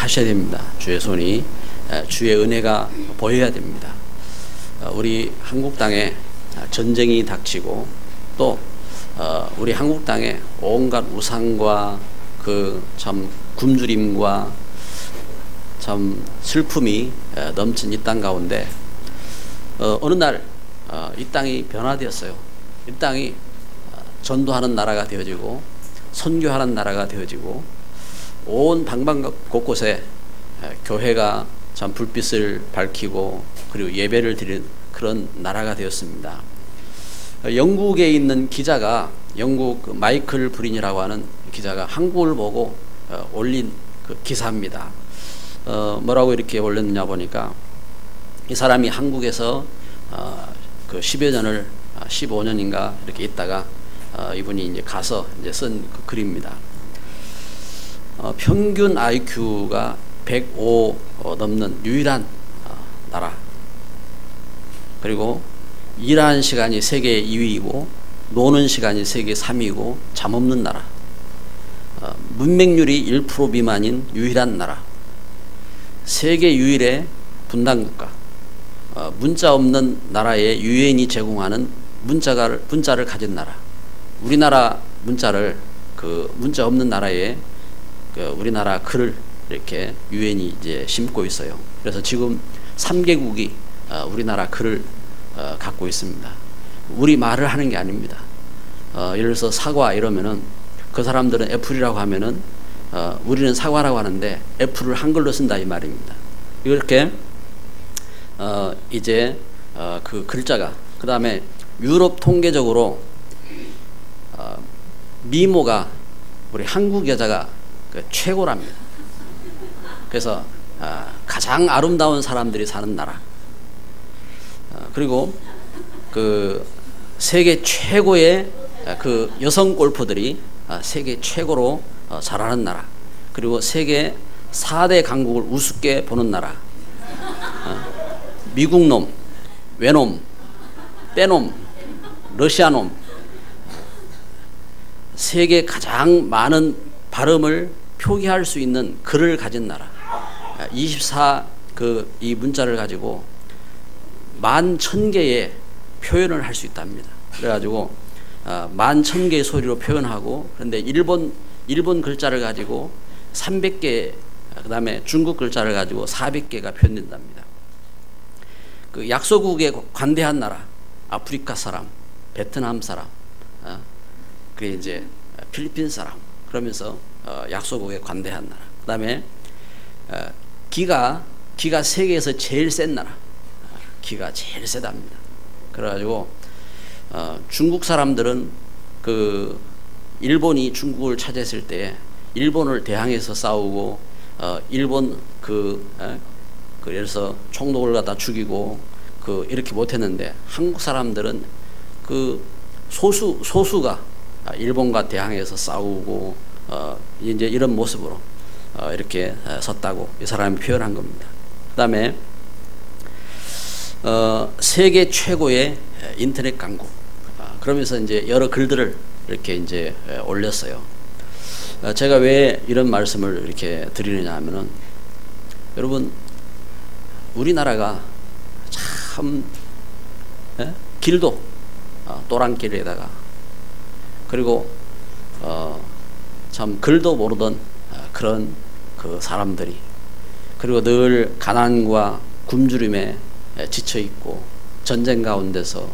가셔야 됩니다. 주의 손이, 주의 은혜가 보여야 됩니다. 우리 한국 땅에 전쟁이 닥치고 또 우리 한국 땅에 온갖 우상과 그 참 굶주림과 참 슬픔이 넘친 이 땅 가운데 어느 날 이 땅이 변화되었어요. 이 땅이 전도하는 나라가 되어지고 선교하는 나라가 되어지고 온 방방 곳곳에 교회가 참 불빛을 밝히고 그리고 예배를 드리는 그런 나라가 되었습니다. 영국에 있는 기자가, 영국 마이클 브린이라고 하는 기자가 한국을 보고 올린 그 기사입니다. 뭐라고 이렇게 올렸느냐 보니까 이 사람이 한국에서 그 10여 년을 15년인가 이렇게 있다가 이분이 이제 가서 이제 쓴 그 글입니다. 평균 IQ가 105 넘는 유일한 나라, 그리고 일하는 시간이 세계 2위이고 노는 시간이 세계 3위이고 잠 없는 나라, 문맹률이 1% 미만인 유일한 나라, 세계 유일의 분단국가, 문자 없는 나라에 유엔이 제공하는 문자를 가진 나라, 우리나라 문자를 그 문자 없는 나라에 그 우리나라 글을 이렇게 유엔이 이제 심고 있어요. 그래서 지금 3개국이 우리나라 글을 갖고 있습니다. 우리 말을 하는 게 아닙니다. 예를 들어서 사과 이러면은 그 사람들은 애플이라고 하면은 우리는 사과라고 하는데 애플을 한글로 쓴다 이 말입니다. 이렇게 이제 그 글자가, 그 다음에 유럽 통계적으로 미모가 우리 한국 여자가 그 최고랍니다. 그래서 가장 아름다운 사람들이 사는 나라, 그리고 그 세계 최고의 그 여성 골퍼들이 세계 최고로 잘하는 나라, 그리고 세계 4대 강국을 우습게 보는 나라, 미국놈, 외놈, 빼놈, 러시아놈, 세계 가장 많은 발음을 표기할 수 있는 글을 가진 나라, 24 이 문자를 가지고 11,000개의 표현을 할 수 있답니다. 그래가지고 11,000개의 소리로 표현하고, 그런데 일본 글자를 가지고 300개, 그 다음에 중국 글자를 가지고 400개가 표현된답니다. 그 약소국에 관대한 나라, 아프리카 사람, 베트남 사람, 그게 이제 필리핀 사람, 그러면서 약소국에 관대한 나라. 그 다음에 기가 세계에서 제일 센 나라, 기가 제일 세답니다. 그래가지고 중국 사람들은 그 일본이 중국을 차지했을 때 일본을 대항해서 싸우고 일본 그래서 총독을 갖다 죽이고 이렇게 못했는데, 한국 사람들은 그 소수가 일본과 대항해서 싸우고 이제 이런 모습으로 이렇게 섰다고 이 사람이 표현한 겁니다. 그 다음에 세계 최고의 인터넷 강국, 그러면서 이제 여러 글들을 이렇게 이제 올렸어요. 제가 왜 이런 말씀을 이렇게 드리느냐 하면은, 여러분, 우리나라가 참 길도 또랑길에다가, 그리고 참 글도 모르던 그런 그 사람들이, 그리고 늘 가난과 굶주림에 지쳐 있고 전쟁 가운데서,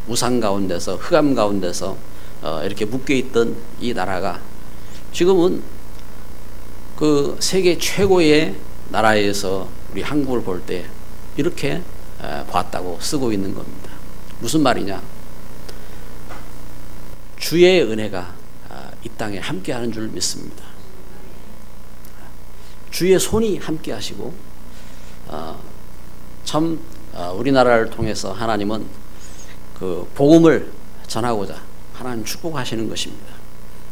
우상 가운데서, 흑암 가운데서 이렇게 묶여 있던 이 나라가 지금은 그 세계 최고의 나라에서 우리 한국을 볼 때 이렇게 봤다고 쓰고 있는 겁니다. 무슨 말이냐? 주의 은혜가 이 땅에 함께하는 줄 믿습니다. 주의 손이 함께하시고 참 우리나라를 통해서 하나님은 그 복음을 전하고자 하나님 축복하시는 것입니다.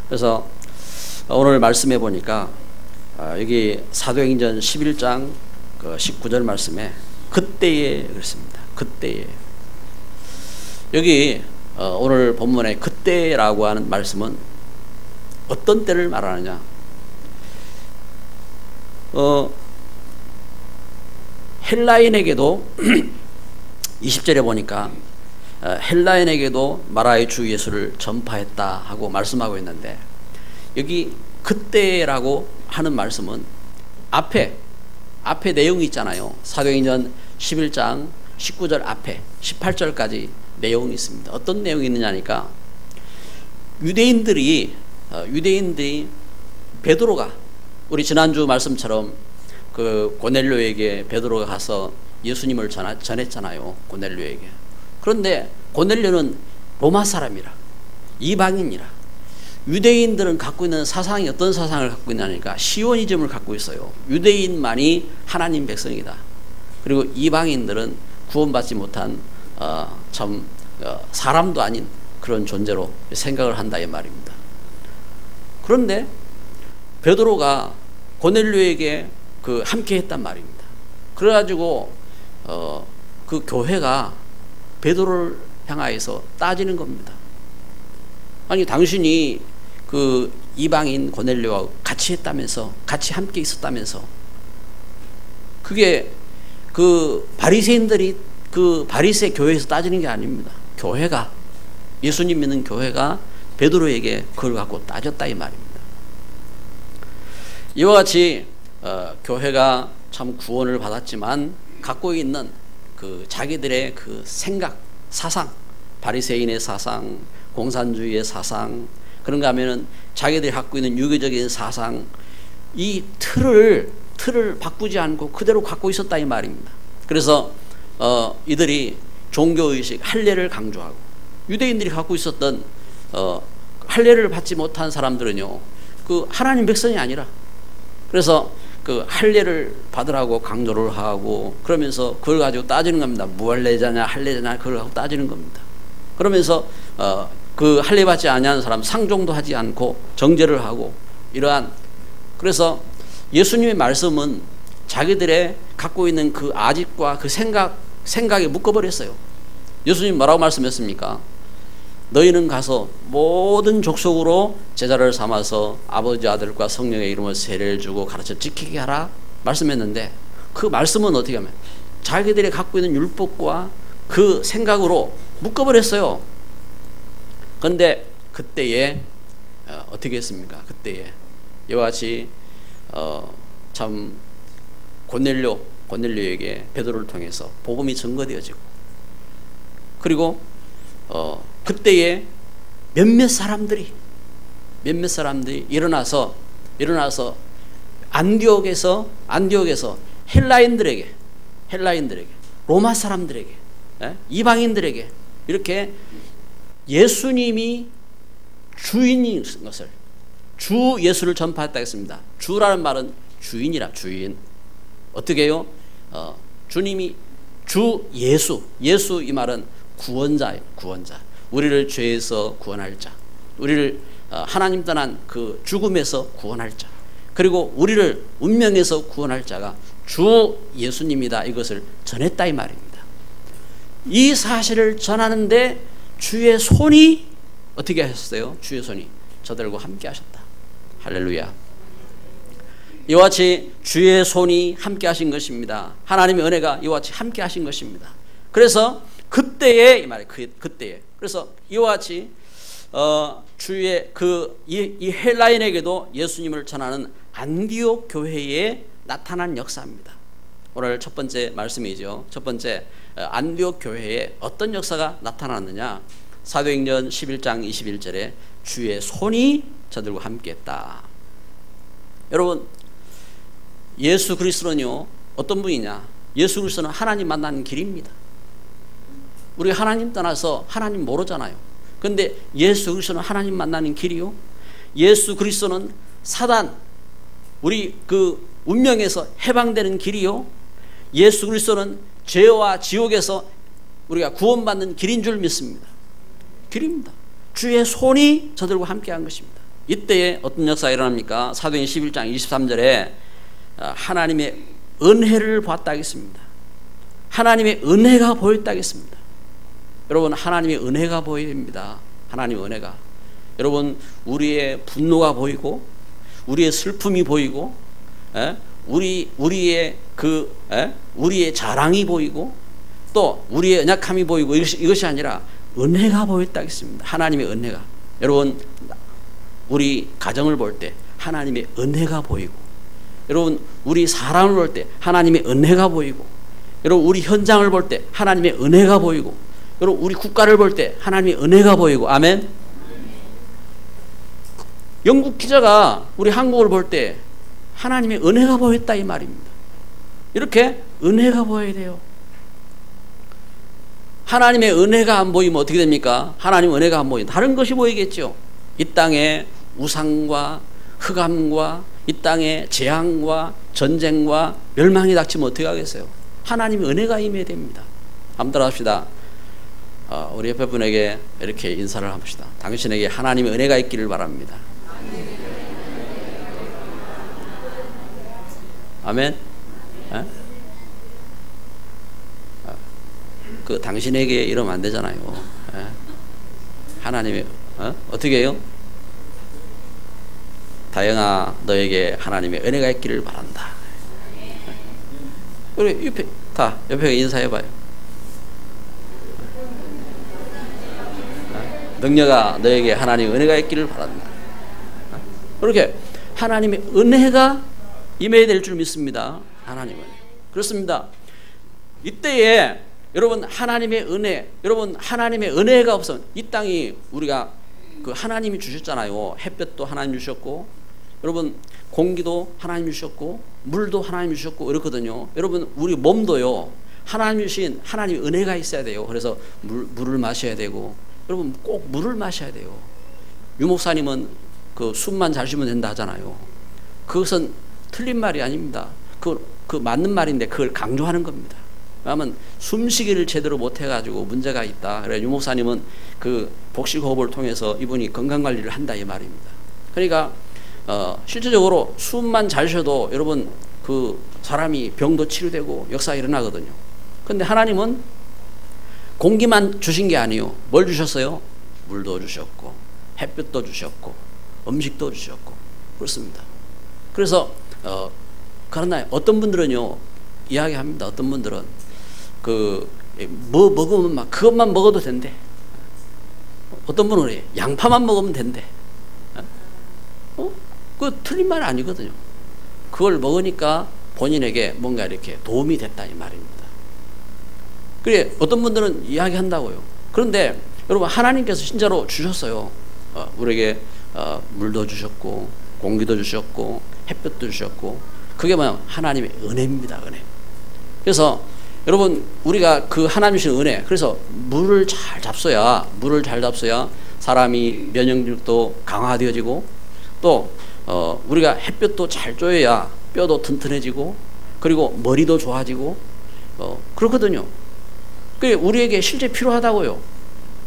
그래서 오늘 말씀해 보니까 여기 사도행전 11장 19절 말씀에 그때에 그랬습니다. 그때에. 여기 오늘 본문에 그때라고 하는 말씀은 어떤 때를 말하느냐? 헬라인에게도 20절에 보니까 헬라인에게도 마라의 주 예수를 전파했다 하고 말씀하고 있는데, 여기 그때라고 하는 말씀은 앞에 내용이 있잖아요. 사도행전 11장 19절 앞에 18절까지 내용이 있습니다. 어떤 내용이 있느냐니까, 유대인들이 베드로가, 우리 지난주 말씀처럼 그 고넬료에게 베드로가 가서 예수님을 전했잖아요. 고넬료에게. 그런데 고넬료는 로마 사람이라, 이방인이라. 유대인들은 갖고 있는 사상이 어떤 사상을 갖고 있냐니까 시오니즘을 갖고 있어요. 유대인만이 하나님 백성이다. 그리고 이방인들은 구원받지 못한 사람도 아닌 그런 존재로 생각을 한다 이 말입니다. 그런데 베드로가 고넬료에게 함께 했단 말입니다. 그래가지고 그 교회가 베드로를 향하여서 따지는 겁니다. 아니, 당신이 그 이방인 고넬료와 같이 했다면서, 같이 함께 있었다면서. 그게 그 바리새인들이 그 바리새 교회에서 따지는 게 아닙니다. 교회가, 예수님 믿는 교회가 베드로에게 그걸 갖고 따졌다 이 말입니다. 이와 같이 교회가 참 구원을 받았지만 갖고 있는 그 자기들의 그 생각, 사상, 바리새인의 사상, 공산주의의 사상, 그런가 하면은 자기들이 갖고 있는 유교적인 사상, 이 틀을 바꾸지 않고 그대로 갖고 있었다 이 말입니다. 그래서 이들이 종교의식, 할례를 강조하고, 유대인들이 갖고 있었던 할례를 받지 못한 사람들은요, 그 하나님 백성이 아니라, 그래서 그 할례를 받으라고 강조를 하고, 그러면서 그걸 가지고 따지는 겁니다. 무할례자냐 할례자냐 그걸 갖고 따지는 겁니다. 그러면서 그 할례 받지 아니하는 사람 상종도 하지 않고 정죄를 하고, 이러한, 그래서 예수님의 말씀은 자기들의 갖고 있는 그 아집과 그 생각에 묶어버렸어요. 예수님 뭐라고 말씀했습니까? 너희는 가서 모든 족속으로 제자를 삼아서 아버지, 아들과 성령의 이름으로 세례를 주고 가르쳐 지키게 하라 말씀했는데, 그 말씀은 어떻게 하면 자기들이 갖고 있는 율법과 그 생각으로 묶어버렸어요. 그런데 그때에 어떻게 했습니까? 그때에 이와 같이 참 고넬료에게 베드로를 통해서 복음이 증거되어지고, 그리고 그때에 몇몇 사람들이 일어나서 안디옥에서 헬라인들에게, 로마 사람들에게, 이방인들에게 이렇게 예수님이 주인인 것을, 주 예수를 전파했다 했습니다. 주라는 말은 주인이라, 주인. 어떻게 해요? 주님이 주 예수 이 말은 구원자예요. 구원자. 우리를 죄에서 구원할 자, 우리를 하나님 떠난 그 죽음에서 구원할 자, 그리고 우리를 운명에서 구원할 자가 주 예수님이다, 이것을 전했다 이 말입니다. 이 사실을 전하는데 주의 손이 어떻게 하셨어요? 주의 손이 저들과 함께 하셨다. 할렐루야. 이와 같이 주의 손이 함께 하신 것입니다. 하나님의 은혜가 이와 같이 함께 하신 것입니다. 그래서 그때에, 이 말이에요. 그때에. 그래서 이와 같이 주의 이 헬라인에게도 예수님을 전하는 안디옥 교회에 나타난 역사입니다. 오늘 첫 번째 말씀이죠. 첫 번째, 안디옥 교회에 어떤 역사가 나타났느냐? 사도행전 11장 21절에 주의 손이 저들과 함께했다. 여러분, 예수 그리스도는요, 어떤 분이냐? 예수 그리스도는 하나님 만나는 길입니다. 우리가 하나님 떠나서 하나님 모르잖아요. 그런데 예수 그리스도는 하나님 만나는 길이요, 예수 그리스도는 사단, 우리 그 운명에서 해방되는 길이요, 예수 그리스도는 죄와 지옥에서 우리가 구원받는 길인 줄 믿습니다. 길입니다. 주의 손이 저들과 함께한 것입니다. 이때에 어떤 역사가 일어납니까? 사도행전 11장 23절에 하나님의 은혜를 봤다 하겠습니다. 하나님의 은혜가 보였다 하겠습니다. 여러분, 하나님의 은혜가 보입니다. 하나님의 은혜가. 여러분, 우리의 분노가 보이고, 우리의 슬픔이 보이고, 우리의 우리의 자랑이 보이고 또 우리의 연약함이 보이고 이것이 아니라 은혜가 보였다 했습니다. 하나님의 은혜가. 여러분, 우리 가정을 볼 때 하나님의 은혜가 보이고, 여러분 우리 사람을 볼 때 하나님의 은혜가 보이고, 여러분 우리 현장을 볼 때 하나님의 은혜가 보이고, 여러분 우리 국가를 볼 때 하나님의 은혜가 보이고. 아멘. 영국 기자가 우리 한국을 볼 때 하나님의 은혜가 보였다 이 말입니다. 이렇게 은혜가 보여야 돼요. 하나님의 은혜가 안 보이면 어떻게 됩니까? 하나님의 은혜가 안 보이면 다른 것이 보이겠죠. 이 땅에 우상과 흑암과 이 땅에 재앙과 전쟁과 멸망이 닥치면 어떻게 하겠어요? 하나님의 은혜가 임해야 됩니다. 한번 따라합시다. 우리 옆에 분에게 이렇게 인사를 합시다. 당신에게 하나님의 은혜가 있기를 바랍니다. 아멘. 그 당신에게 이러면 안 되잖아요. 하나님의 어떻게 해요? 다영아, 너에게 하나님의 은혜가 있기를 바란다. 우리 옆에 인사해봐요. 능력아, 너에게 하나님의 은혜가 있기를 바란다. 그렇게 하나님의 은혜가 임해야 될 줄 믿습니다. 하나님은 그렇습니다. 이때에 여러분 하나님의 은혜, 여러분 하나님의 은혜가 없으면 이 땅이 우리가 그 하나님이 주셨잖아요. 햇볕도 하나님 주셨고, 여러분 공기도 하나님 주셨고, 물도 하나님 주셨고 이렇거든요. 여러분 우리 몸도요, 하나님 주신 하나님의 은혜가 있어야 돼요. 그래서 물을 마셔야 되고, 여러분 꼭 물을 마셔야 돼요. 유 목사님은 그 숨만 잘 쉬면 된다 하잖아요. 그것은 틀린 말이 아닙니다. 그 맞는 말인데 그걸 강조하는 겁니다. 왜냐하면 숨쉬기를 제대로 못해가지고 문제가 있다. 그래 유 목사님은 그 복식호흡을 통해서 이분이 건강관리를 한다 이 말입니다. 그러니까 실제적으로 숨만 잘 쉬어도 여러분 그 사람이 병도 치료되고 역사가 일어나거든요. 그런데 하나님은 공기만 주신 게 아니에요. 뭘 주셨어요? 물도 주셨고 햇볕도 주셨고 음식도 주셨고 그렇습니다. 그래서 그러나 어떤 분들은요 이야기합니다. 어떤 분들은 뭐 먹으면 막 그것만 먹어도 된대. 어떤 분은 그래 양파만 먹으면 된대. 그 틀린 말 아니거든요. 그걸 먹으니까 본인에게 뭔가 이렇게 도움이 됐다 이 말입니다. 그래 어떤 분들은 이야기한다고요. 그런데 여러분 하나님께서 진짜로 주셨어요. 우리에게 물도 주셨고 공기도 주셨고 햇볕도 주셨고 그게 뭐냐 하나님의 은혜입니다. 은혜. 그래서 여러분 우리가 그 하나님 주신 은혜, 그래서 물을 잘 잡숴야 사람이 면역력도 강화되어지고 또 우리가 햇볕도 잘 쬐야 뼈도 튼튼해지고 그리고 머리도 좋아지고 그렇거든요. 그게 우리에게 실제 필요하다고요.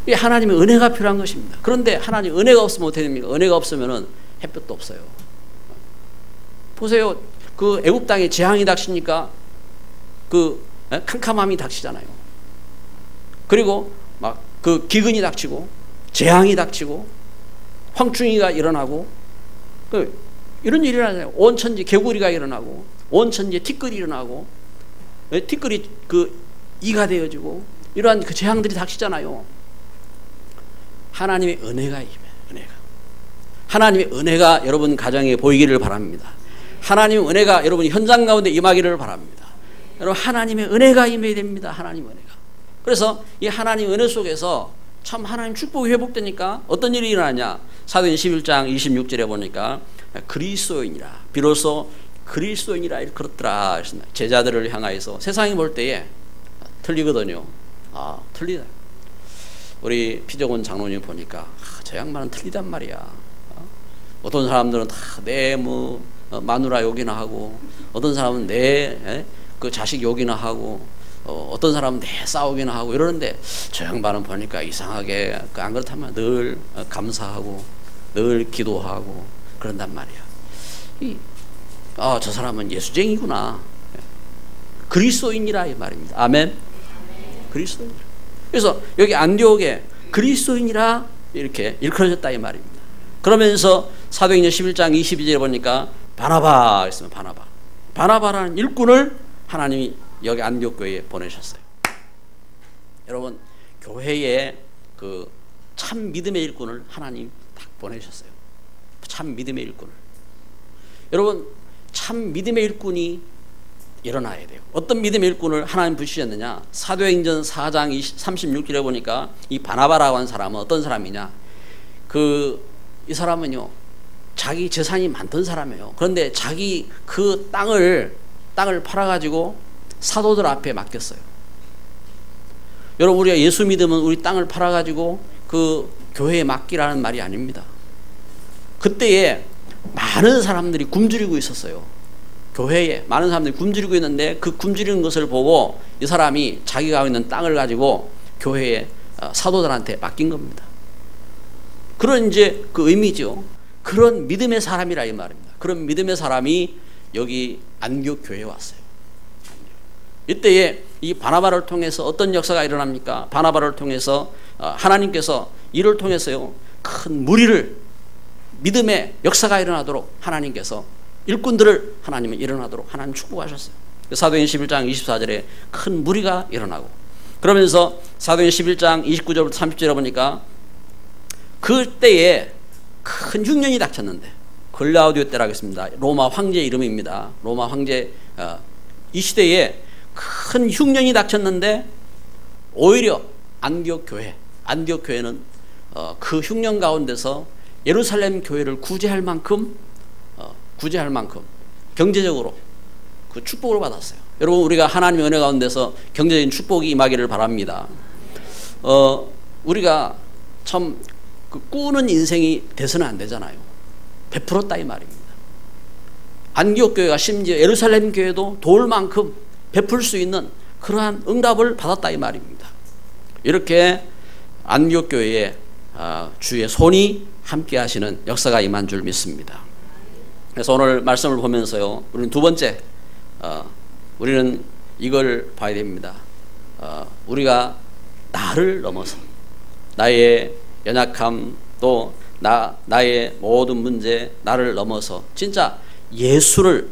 이게 하나님의 은혜가 필요한 것입니다. 그런데 하나님 은혜가 없으면 어떻게 됩니까? 은혜가 없으면은 햇볕도 없어요. 보세요. 그 애굽 땅에 재앙이 닥치니까 그 캄캄함이 닥치잖아요. 그리고 막 그 기근이 닥치고 재앙이 닥치고 황충이가 일어나고 이런 일이 일어나요. 온 천지 개구리가 일어나고 온 천지에 티끌이 일어나고 티끌이 그 이가 되어지고 이러한 그 재앙들이 닥치잖아요. 하나님의 은혜가 임해. 하나님의 은혜가 여러분 가정에 보이기를 바랍니다. 하나님의 은혜가 여러분 현장 가운데 임하기를 바랍니다. 여러분 하나님의 은혜가 임해야 됩니다. 하나님의 은혜가. 그래서 이 하나님의 은혜 속에서 참 하나님 축복이 회복되니까 어떤 일이 일어나냐. 사도행 11장 26절에 보니까 그리스도인이라 비로소 그리스도인이라 이렇게 그렇더라. 제자들을 향하여서 세상이 볼 때에 틀리거든요. 틀리다. 우리 피정원 장로님 보니까 저 양반은 틀리단 말이야. 어떤 사람들은 다 내 마누라 욕이나 하고 어떤 사람은 내 그 자식 욕이나 하고 어떤 사람은 내 싸우기나 하고 이러는데 저 양반은 보니까 이상하게 안 그렇다면 늘 감사하고 늘 기도하고 그런단 말이야. 저 사람은 예수쟁이구나. 그리스도인이라 이 말입니다. 아멘. 그리스도인이라. 그래서 여기 안디옥에 그리스도인이라 이렇게 일컬어졌다 이 말입니다. 그러면서 사도행전 11장 22절에 보니까 바나바 있으면 바나바. 바나바라는 일꾼을 하나님이 여기 안디옥 교회에 보내셨어요. 여러분, 교회에 그 참 믿음의 일꾼을 하나님 딱 보내셨어요. 참 믿음의 일꾼을. 여러분, 참 믿음의 일꾼이 일어나야 돼요. 어떤 믿음의 일꾼을 하나님 부르셨느냐? 사도행전 4장 36절에 보니까 이 바나바라고 하는 사람은 어떤 사람이냐? 이 사람은요, 자기 재산이 많던 사람이에요. 그런데 자기 그 땅을 팔아가지고 사도들 앞에 맡겼어요. 여러분, 우리가 예수 믿으면 우리 땅을 팔아가지고 그 교회에 맡기라는 말이 아닙니다. 그때에 많은 사람들이 굶주리고 있었어요. 교회에 많은 사람들이 굶주리고 있는데 그 굶주리는 것을 보고 이 사람이 자기가 하고 있는 땅을 가지고 교회에 사도들한테 맡긴 겁니다. 그런 이제 그 의미죠. 그런 믿음의 사람이라 이 말입니다. 그런 믿음의 사람이 여기 안디옥 교회에 왔어요. 이때에 이 바나바를 통해서 어떤 역사가 일어납니까? 바나바를 통해서 하나님께서 이를 통해서요, 큰 무리를, 믿음의 역사가 일어나도록 하나님께서 일꾼들을 하나님은 일어나도록 하나님 축복하셨어요. 사도행전 11장 24절에 큰 무리가 일어나고, 그러면서 사도행전 11장 29절부터 30절에 보니까 그때에 큰 흉년이 닥쳤는데, 글라우디오 때라고 했습니다. 로마 황제 이름입니다. 로마 황제 이 시대에 큰 흉년이 닥쳤는데 오히려 안디옥 교회는 그 흉년 가운데서 예루살렘 교회를 구제할 만큼 경제적으로 그 축복을 받았어요. 여러분, 우리가 하나님의 은혜 가운데서 경제적인 축복이 임하기를 바랍니다. 우리가 참 그 꾸는 인생이 돼서는 안 되잖아요. 베풀었다 이 말입니다. 안디옥 교회가 심지어 예루살렘 교회도 도울 만큼 베풀 수 있는 그러한 응답을 받았다 이 말입니다. 이렇게 안디옥 교회에 주의 손이 함께 하시는 역사가 임한 줄 믿습니다. 그래서 오늘 말씀을 보면서요, 우리는 두 번째, 우리는 이걸 봐야 됩니다. 우리가 나를 넘어서, 나의 연약함, 또 나의 모든 문제, 나를 넘어서 진짜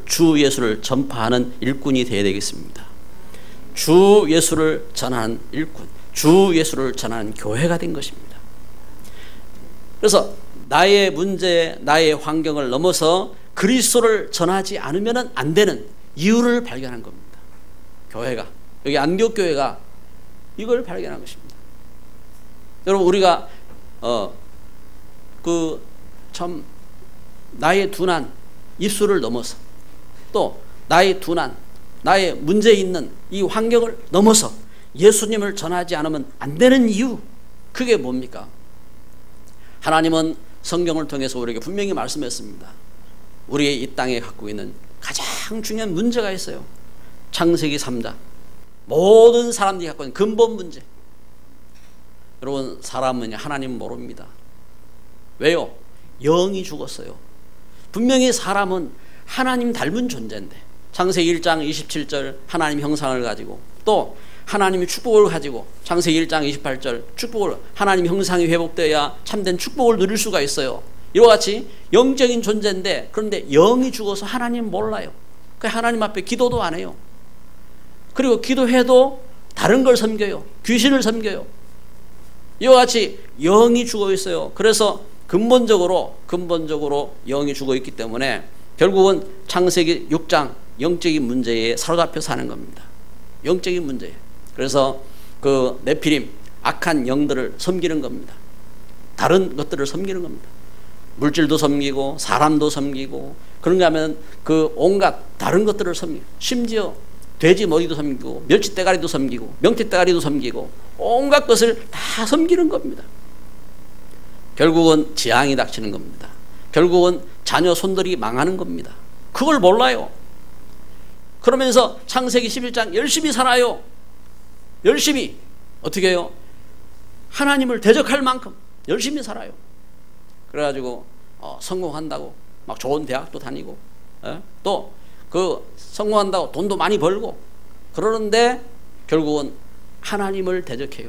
주 예수를 전파하는 일꾼이 되어야 되겠습니다. 주 예수를 전하는 일꾼, 주 예수를 전하는 교회가 된 것입니다. 그래서 나의 문제, 나의 환경을 넘어서 그리스도를 전하지 않으면 안 되는 이유를 발견한 겁니다. 교회가, 여기 안디옥 교회가 이걸 발견한 것입니다. 여러분, 우리가 참 나의 둔한 입술을 넘어서, 또 나의 둔한, 나의 문제 있는 이 환경을 넘어서 예수님을 전하지 않으면 안 되는 이유, 그게 뭡니까? 하나님은 성경을 통해서 우리에게 분명히 말씀했습니다. 우리의 이 땅에 갖고 있는 가장 중요한 문제가 있어요. 창세기 3장, 모든 사람들이 갖고 있는 근본 문제. 여러분, 사람은 하나님 모릅니다. 왜요? 영이 죽었어요. 분명히 사람은 하나님 닮은 존재인데, 창세기 1장 27절 하나님 형상을 가지고, 또 하나님의 축복을 가지고 창세기 1장 28절 축복을, 하나님 형상이 회복되어야 참된 축복을 누릴 수가 있어요. 이와 같이 영적인 존재인데, 그런데 영이 죽어서 하나님 몰라요. 그 하나님 앞에 기도도 안 해요. 그리고 기도해도 다른 걸 섬겨요. 귀신을 섬겨요. 이와 같이 영이 죽어 있어요. 그래서 근본적으로 영이 죽어 있기 때문에 결국은 창세기 6장 영적인 문제에 사로잡혀 사는 겁니다. 영적인 문제. 그래서 그 네피림, 악한 영들을 섬기는 겁니다. 다른 것들을 섬기는 겁니다. 물질도 섬기고 사람도 섬기고, 그런가 하면 그 온갖 다른 것들을 섬기고, 심지어 돼지 머리도 섬기고 멸치 대가리도 섬기고 명태 대가리도 섬기고 온갖 것을 다 섬기는 겁니다. 결국은 재앙이 닥치는 겁니다. 결국은 자녀 손들이 망하는 겁니다. 그걸 몰라요. 그러면서 창세기 11장 열심히 살아요. 열심히 어떻게 해요? 하나님을 대적할 만큼 열심히 살아요. 그래가지고 성공한다고 막 좋은 대학도 다니고, 또 그 성공한다고 돈도 많이 벌고, 그러는데 결국은 하나님을 대적해요.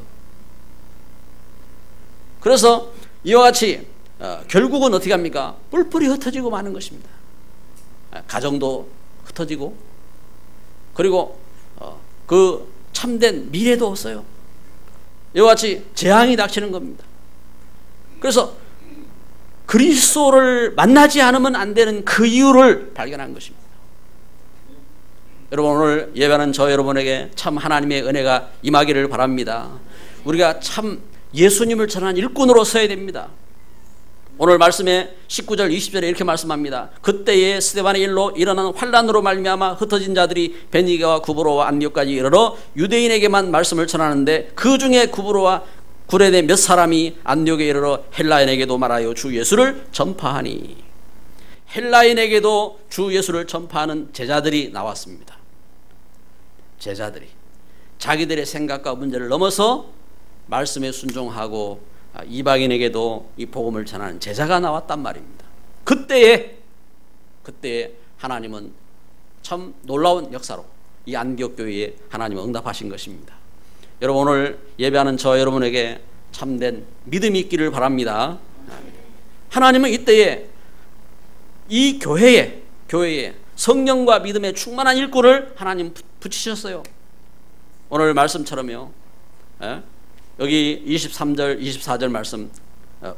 그래서 이와 같이 결국은 어떻게 합니까? 뿔뿔이 흩어지고 마는 것입니다. 가정도 흩어지고, 그리고 그 참된 미래도 없어요. 이와 같이 재앙이 닥치는 겁니다. 그래서 그리스도를 만나지 않으면 안 되는 그 이유를 발견한 것입니다. 여러분, 오늘 예배하는 저 여러분에게 참 하나님의 은혜가 임하기를 바랍니다. 우리가 참 예수님을 전한 일꾼으로 서야 됩니다. 오늘 말씀에 19절 20절에 이렇게 말씀합니다. 그때에 스데반의 일로 일어난 환란으로 말미암아 흩어진 자들이 베니게와 구브로와 안디옥까지 이르러 유대인에게만 말씀을 전하는데, 그 중에 구브로와 구레네 몇 사람이 안디옥에 이르러 헬라인에게도 말하여 주 예수를 전파하니, 헬라인에게도 주 예수를 전파하는 제자들이 나왔습니다. 제자들이 자기들의 생각과 문제를 넘어서 말씀에 순종하고 이방인에게도 이 복음을 전하는 제자가 나왔단 말입니다. 그때에 하나님은 참 놀라운 역사로 이 안디옥 교회에 하나님은 응답하신 것입니다. 여러분, 오늘 예배하는 저 여러분에게 참된 믿음이 있기를 바랍니다. 하나님은 이때에 이 교회에 성령과 믿음에 충만한 일꾼을 하나님 붙이셨어요. 오늘 말씀처럼요. 여기 23절 24절 말씀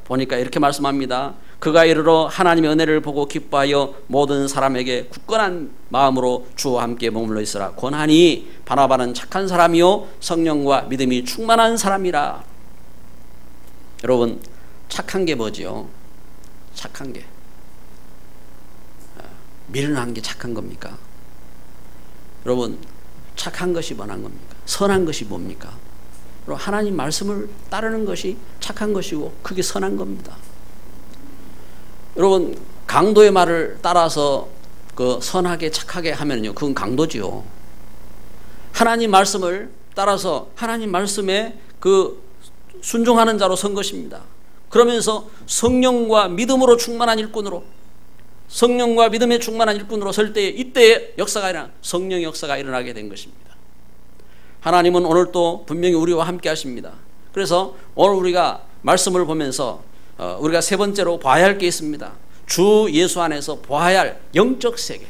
보니까 이렇게 말씀합니다. 그가 이르러 하나님의 은혜를 보고 기뻐하여 모든 사람에게 굳건한 마음으로 주와 함께 머물러 있으라 권하니, 바나바는 착한 사람이요 성령과 믿음이 충만한 사람이라. 여러분, 착한 게 뭐지요? 착한 게 미련한 게 착한 겁니까? 여러분, 착한 것이 뭐한 겁니까? 선한 것이 뭡니까? 하나님 말씀을 따르는 것이 착한 것이고 그게 선한 겁니다. 여러분, 강도의 말을 따라서 그 선하게 착하게 하면요, 그건 강도지요. 하나님 말씀을 따라서 하나님 말씀에 그 순종하는 자로 선 것입니다. 그러면서 성령과 믿음으로 충만한 일꾼으로, 성령과 믿음에 충만한 일꾼으로 설 때에 이때의 역사가 성령의 역사가 일어나게 된 것입니다. 하나님은 오늘 또 분명히 우리와 함께 하십니다. 그래서 오늘 우리가 말씀을 보면서 우리가 세 번째로 봐야 할 게 있습니다. 주 예수 안에서 봐야 할 영적 세계.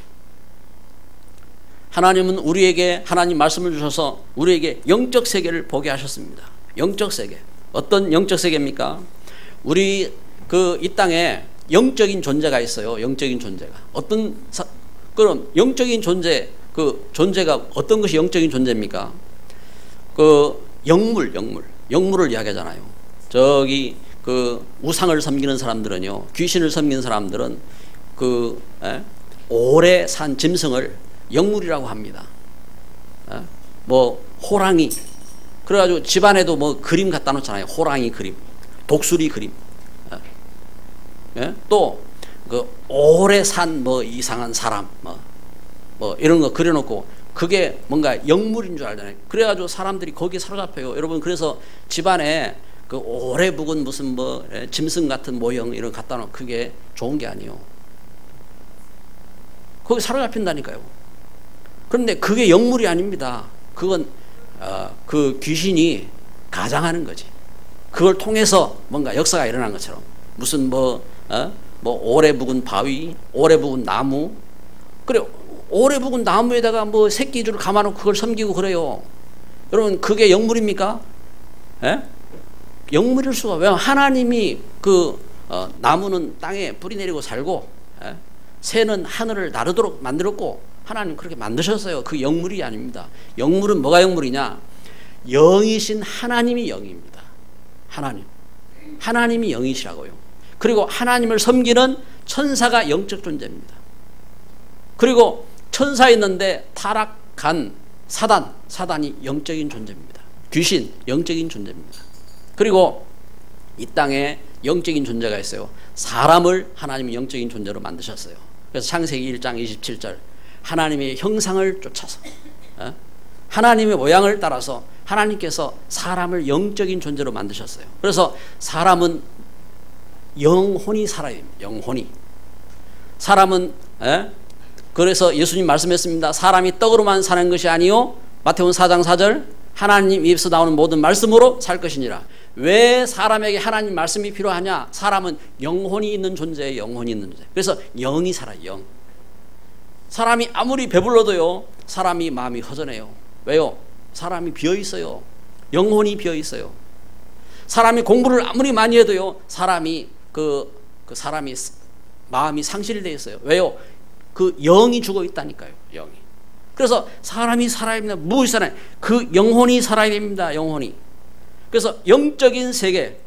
하나님은 우리에게 하나님 말씀을 주셔서 우리에게 영적 세계를 보게 하셨습니다. 영적 세계. 어떤 영적 세계입니까? 우리 이 땅에 영적인 존재가 있어요. 영적인 존재가. 그럼 영적인 존재, 그 존재가 어떤 것이 영적인 존재입니까? 영물을 이야기하잖아요. 저기 우상을 섬기는 사람들은요, 귀신을 섬기는 사람들은 오래 산 짐승을 영물이라고 합니다. 호랑이. 그래가지고 집안에도 그림 갖다 놓잖아요. 호랑이 그림, 독수리 그림. 또 오래 산 이상한 사람 이런 거 그려놓고 그게 뭔가 영물인 줄 알잖아요. 그래가지고 사람들이 거기에 사로잡혀요. 여러분, 그래서 집안에 오래 묵은 무슨 짐승 같은 모형 이런 거 갖다 놓으면 그게 좋은 게 아니에요. 거기 사로잡힌다니까요. 그런데 그게 영물이 아닙니다. 그건 그 귀신이 가장하는 거지. 그걸 통해서 뭔가 역사가 일어난 것처럼 무슨 오래 묵은 바위, 오래 묵은 나무, 그래 오래 묵은 나무에다가 새끼줄을 감아놓고 그걸 섬기고 그래요. 여러분, 그게 영물입니까? 영물일 수가. 왜? 하나님이 나무는 땅에 뿌리 내리고 살고 새는 하늘을 나르도록 만들었고 하나님 그렇게 만드셨어요. 그 영물이 아닙니다. 영물은 뭐가 영물이냐? 영이신 하나님이 영입니다. 하나님이 영이시라고요. 그리고 하나님을 섬기는 천사가 영적 존재입니다. 그리고 천사 있는데 타락한 사단이 영적인 존재입니다. 귀신 영적인 존재입니다. 그리고 이 땅에 영적인 존재가 있어요. 사람을 하나님이 영적인 존재로 만드셨어요. 그래서 창세기 1장 27절 하나님의 형상을 쫓아서 하나님의 모양을 따라서 하나님께서 사람을 영적인 존재로 만드셨어요. 그래서 사람은 영혼이 살아요. 영혼이. 사람은 그래서 예수님 말씀했습니다. 사람이 떡으로만 사는 것이 아니요 마태복음 4장 4절 하나님 입에서 나오는 모든 말씀으로 살 것이니라. 왜 사람에게 하나님 말씀이 필요하냐? 사람은 영혼이 있는 존재예요. 영혼이 있는 존재. 그래서 영이 살아요. 사람이 아무리 배불러도요, 사람이 마음이 허전해요. 왜요? 사람이 비어있어요. 영혼이 비어있어요. 사람이 공부를 아무리 많이 해도요, 사람이 사람이 마음이 상실되어 있어요. 왜요? 그 영이 죽어 있다니까요. 영이. 그래서 사람이 살아야 됩니다. 무엇이 살아야? 그 영혼이 살아야 됩니다. 영혼이. 그래서 영적인 세계,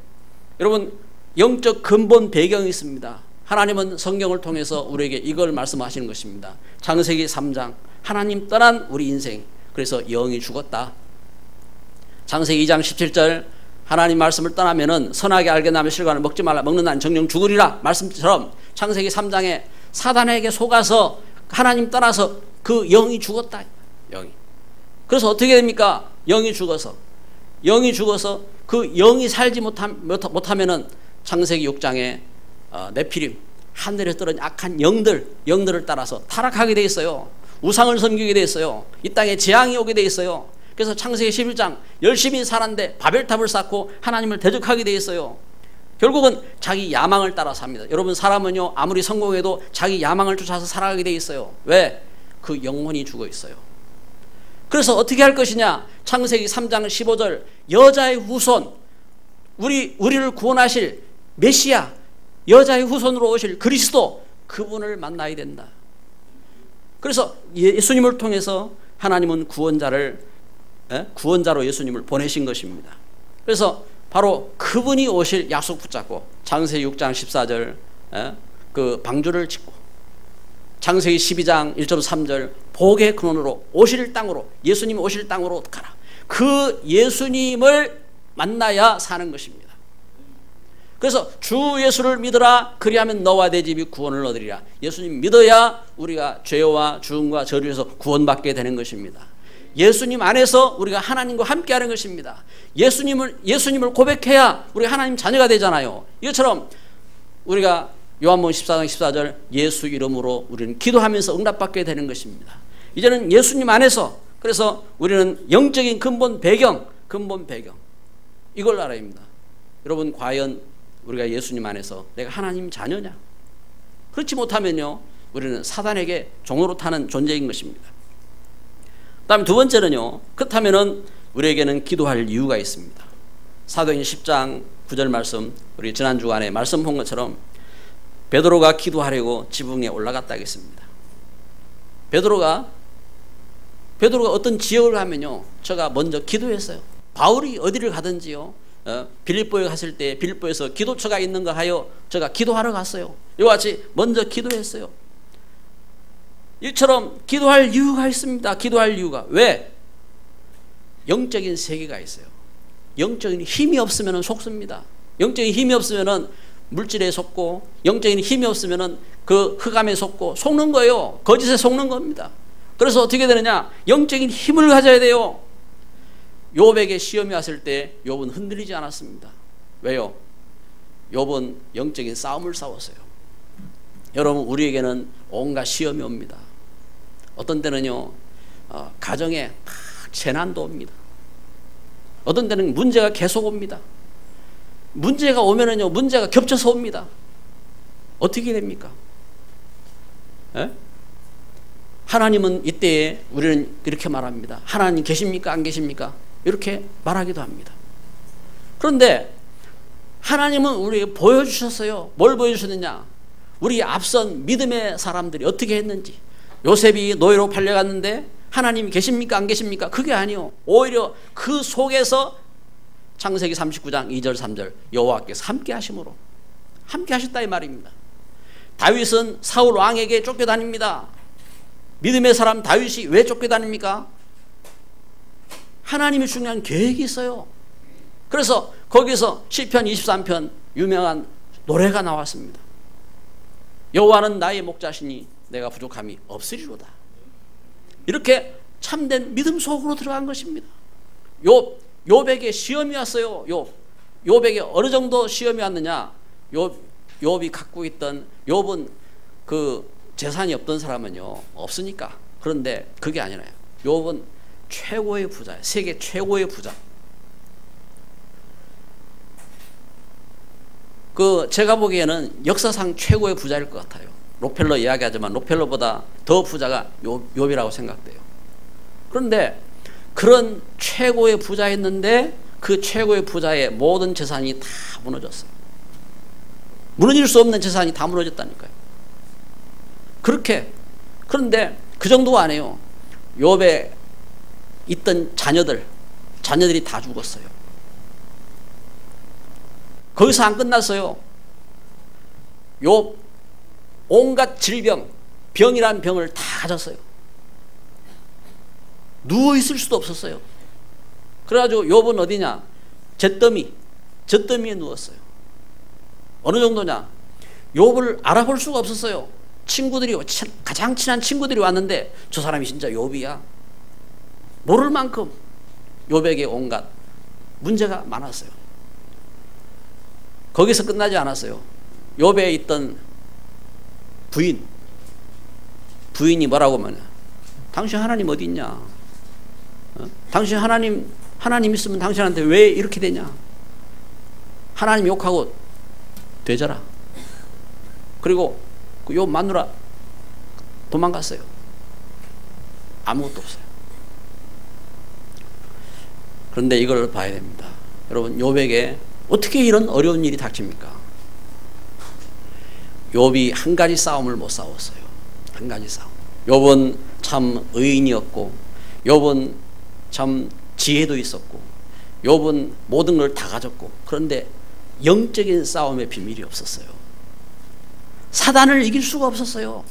여러분, 영적 근본 배경이 있습니다. 하나님은 성경을 통해서 우리에게 이걸 말씀하시는 것입니다. 창세기 3장, 하나님 떠난 우리 인생, 그래서 영이 죽었다. 창세기 2장 17절, 하나님 말씀을 떠나면은 선하게 알게 나면 실과를 먹지 말라, 먹는 난 정령 죽으리라 말씀처럼, 창세기 3장에 사단에게 속아서 하나님 떠나서 그 영이 죽었다. 영이. 그래서 어떻게 됩니까? 영이 죽어서 그 영이 살지 못하면은 창세기 6장에 네피림, 하늘에 떨어진 악한 영들을 따라서 타락하게 돼 있어요. 우상을 섬기게 돼 있어요. 이 땅에 재앙이 오게 돼 있어요. 그래서 창세기 11장 열심히 살았는데 바벨탑을 쌓고 하나님을 대적하게 돼 있어요. 결국은 자기 야망을 따라 삽니다. 여러분, 사람은요, 아무리 성공해도 자기 야망을 쫓아서 살아가게 돼 있어요. 왜? 그 영혼이 죽어 있어요. 그래서 어떻게 할 것이냐? 창세기 3장 15절, 여자의 후손, 우리를 구원하실 메시아, 여자의 후손으로 오실 그리스도, 그분을 만나야 된다. 그래서 예수님을 통해서 하나님은 구원자로 예수님을 보내신 것입니다. 그래서 바로 그분이 오실 약속 붙잡고 창세기 6장 14절 그 방주를 짓고, 창세기 12장 1절 3절 복의 근원으로 오실 땅으로, 예수님 오실 땅으로 가라. 그 예수님을 만나야 사는 것입니다. 그래서 주 예수를 믿으라, 그리하면 너와 내 집이 구원을 얻으리라. 예수님 믿어야 우리가 죄와 죽음과 저주에서 구원받게 되는 것입니다. 예수님 안에서 우리가 하나님과 함께하는 것입니다. 예수님을 고백해야 우리가 하나님 자녀가 되잖아요. 이것처럼 우리가 요한복음 14장 14절 예수 이름으로 우리는 기도하면서 응답받게 되는 것입니다. 이제는 예수님 안에서, 그래서 우리는 영적인 근본 배경 이걸 알아야 합니다. 여러분, 과연 우리가 예수님 안에서 내가 하나님 자녀냐? 그렇지 못하면요, 우리는 사단에게 종으로 타는 존재인 것입니다. 다음 두 번째는요, 그렇다면은 우리에게는 기도할 이유가 있습니다. 사도행전 10장 9절 말씀, 우리 지난 주간에 말씀 본 것처럼 베드로가 기도하려고 지붕에 올라갔다 하겠습니다. 베드로가 어떤 지역을 가면요, 저가 먼저 기도했어요. 바울이 어디를 가든지요, 빌립보에 갔을 때 빌립보에서 기도처가 있는가 하여 저가 기도하러 갔어요. 이와 같이 먼저 기도했어요. 이처럼 기도할 이유가 있습니다. 기도할 이유가. 왜? 영적인 세계가 있어요. 영적인 힘이 없으면 속습니다. 영적인 힘이 없으면 물질에 속고, 영적인 힘이 없으면 그 흑암에 속고 속는 거예요. 거짓에 속는 겁니다. 그래서 어떻게 되느냐? 영적인 힘을 가져야 돼요. 욥에게 시험이 왔을 때 욥은 흔들리지 않았습니다. 왜요? 욥은 영적인 싸움을 싸웠어요. 여러분, 우리에게는 온갖 시험이 옵니다. 어떤 때는요, 가정에 재난도 옵니다. 어떤 때는 문제가 계속 옵니다. 문제가 오면은요, 문제가 겹쳐서 옵니다. 어떻게 됩니까? 에? 하나님은 이때에 우리는 이렇게 말합니다. 하나님 계십니까? 안 계십니까? 이렇게 말하기도 합니다. 그런데 하나님은 우리에게 보여주셨어요. 뭘 보여주셨느냐? 우리 앞선 믿음의 사람들이 어떻게 했는지. 요셉이 노예로 팔려갔는데 하나님이 계십니까? 안 계십니까? 그게 아니요. 오히려 그 속에서 창세기 39장 2절 3절 여호와께서 함께 하심으로 함께 하셨다 이 말입니다. 다윗은 사울 왕에게 쫓겨다닙니다. 믿음의 사람 다윗이 왜 쫓겨다닙니까? 하나님이 중요한 계획이 있어요. 그래서 거기서 시편 23편 유명한 노래가 나왔습니다. 여호와는 나의 목자시니 내가 부족함이 없으리로다. 이렇게 참된 믿음 속으로 들어간 것입니다. 욥에게 시험이 왔어요. 욥에게 어느 정도 시험이 왔느냐? 욥이 갖고 있던, 욥은 그 재산이 없던 사람은요 없으니까. 그런데 그게 아니라요. 욥은 최고의 부자예요. 세계 최고의 부자. 제가 보기에는 역사상 최고의 부자일 것 같아요. 록펠러 이야기하지만 록펠러보다 더 부자가 욥이라고 생각돼요. 그런데 그런 최고의 부자였는데 그 최고의 부자의 모든 재산이 다 무너졌어요. 무너질 수 없는 재산이 다 무너졌다니까요. 그렇게. 그런데 그 정도가 아니에요. 욥에 있던 자녀들이 다 죽었어요. 거기서 안 끝났어요. 욥 온갖 질병, 병이란 병을 다 가졌어요. 누워있을 수도 없었어요. 그래가지고 욥은 어디냐? 잿더미에 누웠어요. 어느 정도냐? 욥을 알아볼 수가 없었어요. 가장 친한 친구들이 왔는데 저 사람이 진짜 욥이야? 모를 만큼 욥에게 온갖 문제가 많았어요. 거기서 끝나지 않았어요. 욥에 있던 부인이 뭐라고 하면, 당신 하나님 어디 있냐? 당신 하나님 있으면 당신한테 왜 이렇게 되냐? 하나님 욕하고 되져라. 그리고 그 욥 마누라 도망갔어요. 아무것도 없어요. 그런데 이걸 봐야 됩니다. 여러분, 욥에게 어떻게 이런 어려운 일이 닥칩니까? 욥이 한 가지 싸움을 못 싸웠어요. 한 가지 싸움. 욥은 참 의인이었고, 욥은 참 지혜도 있었고, 욥은 모든 걸 다 가졌고, 그런데 영적인 싸움의 비밀이 없었어요. 사단을 이길 수가 없었어요.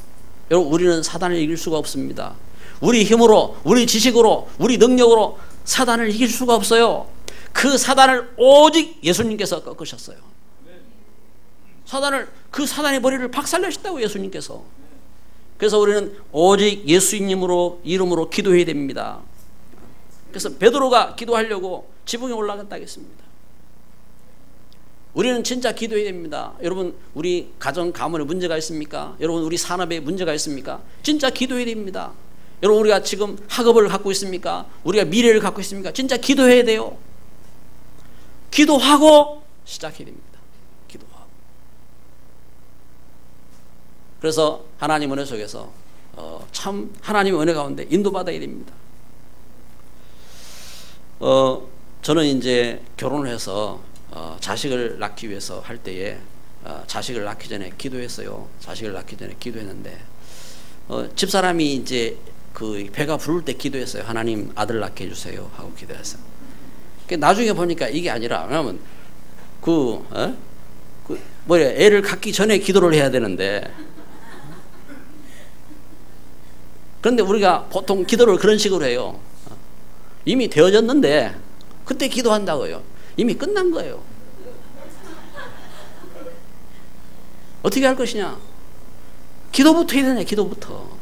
여러분, 우리는 사단을 이길 수가 없습니다. 우리 힘으로, 우리 지식으로, 우리 능력으로 사단을 이길 수가 없어요. 그 사단을 오직 예수님께서 꺾으셨어요. 그 사단의 머리를 박살내셨다고, 예수님께서. 그래서 우리는 오직 예수님으로 이름으로 기도해야 됩니다. 그래서 베드로가 기도하려고 지붕에 올라갔다 하겠습니다. 우리는 진짜 기도해야 됩니다. 여러분, 우리 가정 가문에 문제가 있습니까? 여러분, 우리 산업에 문제가 있습니까? 진짜 기도해야 됩니다. 여러분, 우리가 지금 학업을 갖고 있습니까? 우리가 미래를 갖고 있습니까? 진짜 기도해야 돼요. 기도하고 시작해야 됩니다. 기도하고. 그래서 하나님 은혜 속에서 참 하나님의 은혜 가운데 인도받아야 됩니다. 저는 이제 결혼을 해서 자식을 낳기 위해서 할 때에 자식을 낳기 전에 기도했어요. 자식을 낳기 전에 기도했는데 집사람이 이제 그 배가 부를 때 기도했어요. 하나님 아들 낳게 해주세요 하고 기도했어요. 나중에 보니까 이게 아니라, 왜냐면 애를 갖기 전에 기도를 해야 되는데, 그런데 우리가 보통 기도를 그런 식으로 해요. 이미 되어졌는데 그때 기도한다고요. 이미 끝난 거예요. 어떻게 할 것이냐? 기도부터 해야 되냐, 기도부터.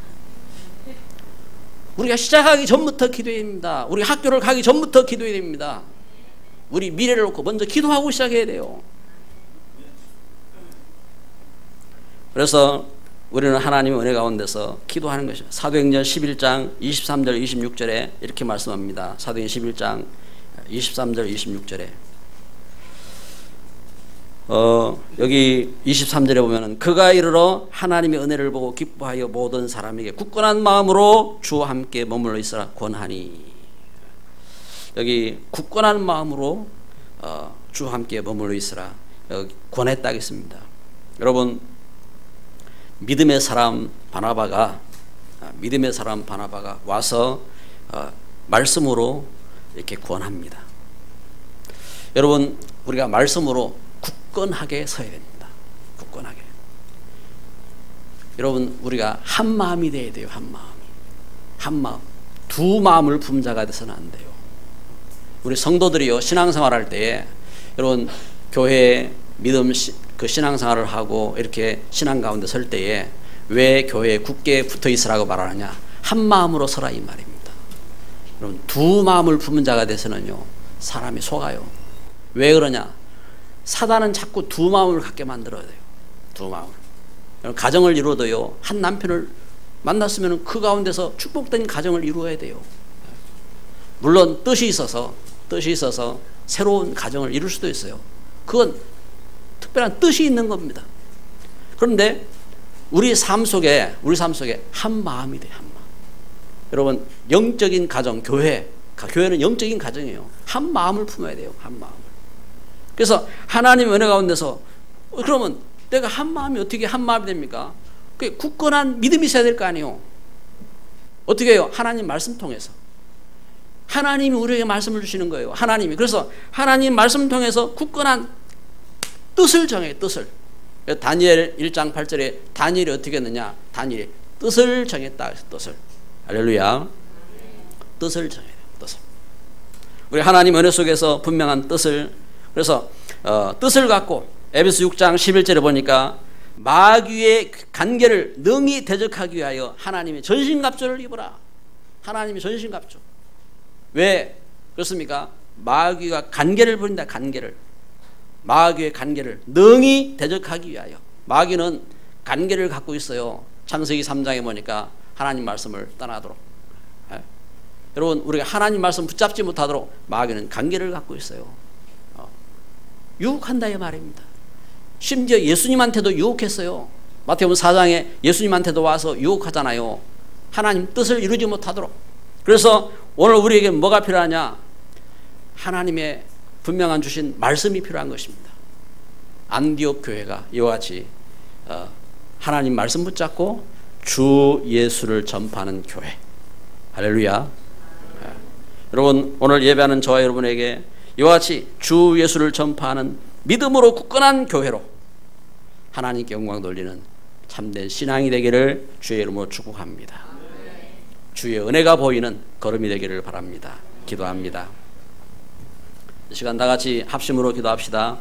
우리가 시작하기 전부터 기도해야 됩니다. 우리 학교를 가기 전부터 기도해야 됩니다. 우리 미래를 놓고 먼저 기도하고 시작해야 돼요. 그래서 우리는 하나님의 은혜 가운데서 기도하는 것이죠. 사도행전 11장 23절 26절에 이렇게 말씀합니다. 사도행전 11장 23절 26절에 여기 23절에 보면은 그가 이르러 하나님의 은혜를 보고 기뻐하여 모든 사람에게 굳건한 마음으로 주와 함께 머물러 있으라 권하니. 여기 굳건한 마음으로 주와 함께 머물러 있으라 권했다 하겠습니다. 여러분, 믿음의 사람 바나바가 와서 말씀으로 이렇게 권합니다. 여러분, 우리가 말씀으로 굳건하게 서야 됩니다. 굳건하게. 여러분, 우리가 한 마음이 돼야 돼요. 한 마음. 두 마음을 품자가 돼서는 안 돼요. 우리 성도들이요, 신앙생활할 때에 여러분, 교회에 믿음 그 신앙생활을 하고 이렇게 신앙 가운데 설 때에 왜 교회에 굳게 붙어 있으라고 말하느냐? 한 마음으로 서라 이 말입니다. 여러분, 두 마음을 품은 자가 돼서는요, 사람이 속아요. 왜 그러냐? 사단은 자꾸 두 마음을 갖게 만들어야 돼요. 두 마음을. 가정을 이루어도요, 한 남편을 만났으면 그 가운데서 축복된 가정을 이루어야 돼요. 물론 뜻이 있어서 새로운 가정을 이룰 수도 있어요. 그건 특별한 뜻이 있는 겁니다. 그런데 우리 삶 속에 한 마음이 돼요. 한 마음. 여러분, 영적인 가정, 교회는 영적인 가정이에요. 한 마음을 품어야 돼요. 한 마음을. 그래서 하나님의 은혜 가운데서 그러면 내가 한 마음이 어떻게 한 마음이 됩니까? 그 굳건한 믿음이 있어야 될 거 아니에요. 어떻게 해요? 하나님 말씀 통해서. 하나님이 우리에게 말씀을 주시는 거예요. 하나님이. 그래서 하나님 말씀 통해서 굳건한 뜻을 정해요. 뜻을. 다니엘 1장 8절에 다니엘이 어떻게 했느냐? 다니엘이 뜻을 정했다. 뜻을. 할렐루야. 뜻을 정해야 돼요. 뜻을. 우리 하나님 은혜 속에서 분명한 뜻을. 그래서 뜻을 갖고 에베소 6장 11절에 보니까 마귀의 간계를 능히 대적하기 위하여 하나님의 전신갑주를 입어라. 하나님의 전신갑주. 왜 그렇습니까? 마귀가 간계를 부린다. 간계를. 마귀의 간계를 능히 대적하기 위하여. 마귀는 간계를 갖고 있어요. 창세기 3장에 보니까 하나님 말씀을 떠나도록. 여러분, 우리가 하나님 말씀 붙잡지 못하도록 마귀는 간계를 갖고 있어요. 유혹한다 이 말입니다. 심지어 예수님한테도 유혹했어요. 마태복음 4장에 예수님한테도 와서 유혹하잖아요. 하나님 뜻을 이루지 못하도록. 그래서 오늘 우리에게 뭐가 필요하냐? 하나님의 분명한 주신 말씀이 필요한 것입니다. 안디옥 교회가 이와 같이 하나님 말씀 붙잡고 주 예수를 전파하는 교회. 할렐루야. 여러분, 오늘 예배하는 저와 여러분에게 이와 같이 주 예수를 전파하는 믿음으로 굳건한 교회로 하나님께 영광 돌리는 참된 신앙이 되기를 주의 이름으로 축복합니다. 주의 은혜가 보이는 걸음이 되기를 바랍니다. 기도합니다. 이 시간 다 같이 합심으로 기도합시다.